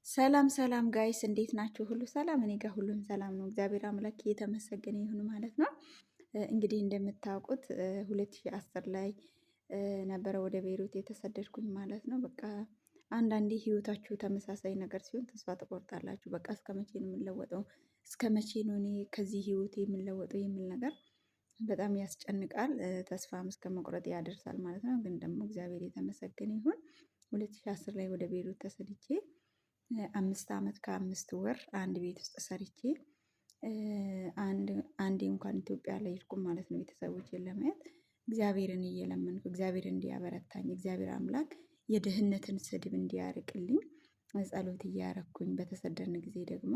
ሰላም ሰላም ጋይስ እንዴት ናችሁ? ሁሉ ሰላም? እኔ ጋር ሁሉም ሰላም ነው። እግዚአብሔር አምላክ የተመሰገነ ይሁን ማለት ነው። እንግዲህ እንደምታውቁት 2010 ላይ ነበረ ወደ ቤይሩት የተሰደድኩኝ ማለት ነው። በቃ አንዳንዴ ህይወታችሁ ተመሳሳይ ነገር ሲሆን ተስፋ ትቆርጣላችሁ። በቃ እስከ መቼ ነው የምንለወጠው? እስከ መቼ ነው እኔ ከዚህ ህይወት የምንለወጠው የሚል ነገር በጣም ያስጨንቃል። ተስፋም እስከ መቁረጥ ያደርሳል ማለት ነው። ግን ደግሞ እግዚአብሔር የተመሰገነ ይሁን 2010 ላይ ወደ ቤይሩት ተሰድቼ 5 ዓመት ከ5 ወር አንድ ቤት ውስጥ ሰርቼ አንዴ እንኳን ኢትዮጵያ አልሄድኩም ማለት ነው። ቤተሰቦቼን ለማየት እግዚአብሔርን እየለመንኩ እግዚአብሔር እንዲያበረታኝ እግዚአብሔር አምላክ የድህነትን ስድብ እንዲያርቅልኝ ጸሎት እያረኩኝ በተሰደድን ጊዜ ደግሞ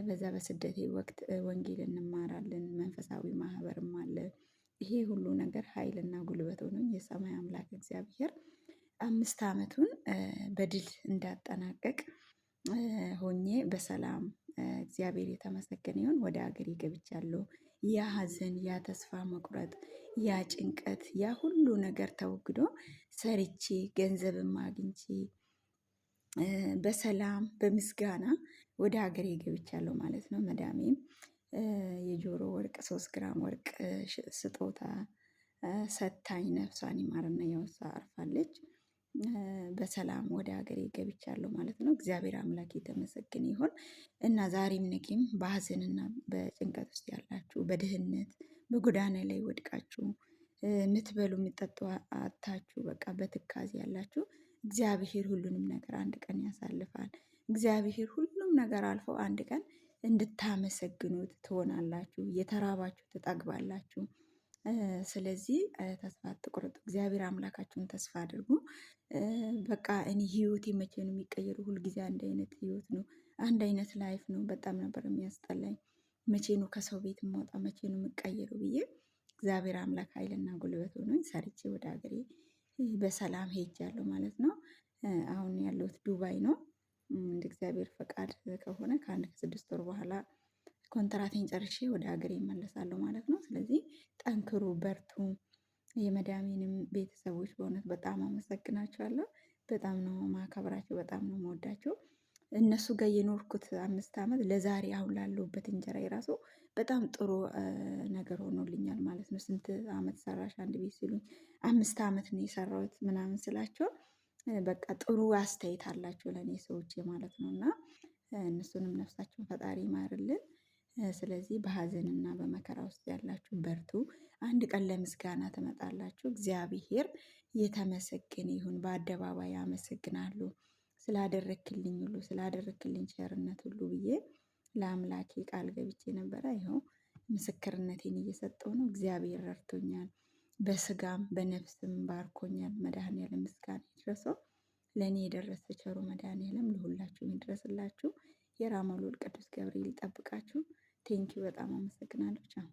በዛ በስደቴ ወቅት ወንጌል እንማራለን፣ መንፈሳዊ ማህበርም አለ። ይሄ ሁሉ ነገር ኃይልና ጉልበት ሆኖኝ የሰማይ አምላክ እግዚአብሔር 5 ዓመቱን በድል እንዳጠናቀቅ ሆኜ በሰላም እግዚአብሔር የተመሰገነ ይሁን ወደ ሀገሬ ገብቻለሁ። ያ ሀዘን፣ ያ ተስፋ መቁረጥ፣ ያ ጭንቀት፣ ያ ሁሉ ነገር ተወግዶ ሰርቼ ገንዘብም አግኝቼ በሰላም በምስጋና ወደ ሀገሬ ገብቻለሁ ማለት ነው። መዳሜም የጆሮ ወርቅ 3 ግራም ወርቅ ስጦታ ሰታኝ ነፍሷን ይማርና ያውሳ አርፋለች። በሰላም ወደ ሀገሬ ገብቻለሁ ማለት ነው። እግዚአብሔር አምላክ የተመሰገነ ይሁን እና ዛሬም ነገም በሀዘንና በጭንቀት ውስጥ ያላችሁ፣ በድህነት በጎዳና ላይ ወድቃችሁ የምትበሉ የምትጠጡ አታችሁ በቃ በትካዜ ያላችሁ እግዚአብሔር ሁሉንም ነገር አንድ ቀን ያሳልፋል። እግዚአብሔር ሁሉም ነገር አልፎ አንድ ቀን እንድታመሰግኑት ትሆናላችሁ። የተራባችሁ ትጠግባላችሁ። ስለዚህ ተስፋ አትቁረጡ። እግዚአብሔር አምላካችሁን ተስፋ አድርጉ። በቃ እኔ ህይወቴ መቼ ነው የሚቀየሩ? ሁልጊዜ አንድ አይነት ህይወት ነው፣ አንድ አይነት ላይፍ ነው። በጣም ነበር የሚያስጠላኝ። መቼ ነው ከሰው ቤት የምወጣ? መቼ ነው የምቀየረው ብዬ እግዚአብሔር አምላክ ኃይልና ጉልበት ሆኖኝ ሰርቼ ወደ ሀገሬ በሰላም ሄጃለሁ ማለት ነው። አሁን ያለሁት ዱባይ ነው። እንደ እግዚአብሔር ፈቃድ ከሆነ ከ1 ከ6 ወር በኋላ ኮንትራቴን ጨርሼ ወደ ሀገሬ እመለሳለሁ ማለት ነው። ስለዚህ ጠንክሩ፣ በርቱ። የመዳሜንም ቤተሰቦች በእውነት በጣም አመሰግናቸዋለሁ። በጣም ነው ማከብራቸው፣ በጣም ነው መወዳቸው። እነሱ ጋር የኖርኩት 5 ዓመት ለዛሬ አሁን ላለሁበት እንጀራ የራሱ በጣም ጥሩ ነገር ሆኖልኛል ማለት ነው። ስንት አመት ሰራሽ አንድ ቤት ሲሉኝ 5 ዓመት ነው የሰራሁት ምናምን ስላቸው በቃ ጥሩ አስተያየት አላቸው ለእኔ ሰዎች ማለት ነው። እና እነሱንም ነፍሳቸውን ፈጣሪ ይማርልን። ስለዚህ በሀዘንና በመከራ ውስጥ ያላችሁ በርቱ። አንድ ቀን ለምስጋና ትመጣላችሁ። እግዚአብሔር የተመሰገነ ይሁን። በአደባባይ አመሰግናለሁ ስላደረክልኝ ሁሉ፣ ስላደረክልኝ ቸርነት ሁሉ ብዬ ለአምላኬ ቃል ገብቼ ነበረ። ይኸው ምስክርነቴን እየሰጠው ነው። እግዚአብሔር ረድቶኛል። በስጋም በነፍስም ባርኮኛል። መድኃኔዓለም ምስጋና ይድረሰው። ለእኔ የደረሰ ቸሩ መድኃኔዓለም ለሁላችሁም ይድረስላችሁ። የራማ ልዑል ቅዱስ ገብርኤል ይጠብቃችሁ። ቴንኪው በጣም አመሰግናለሁ። ቻው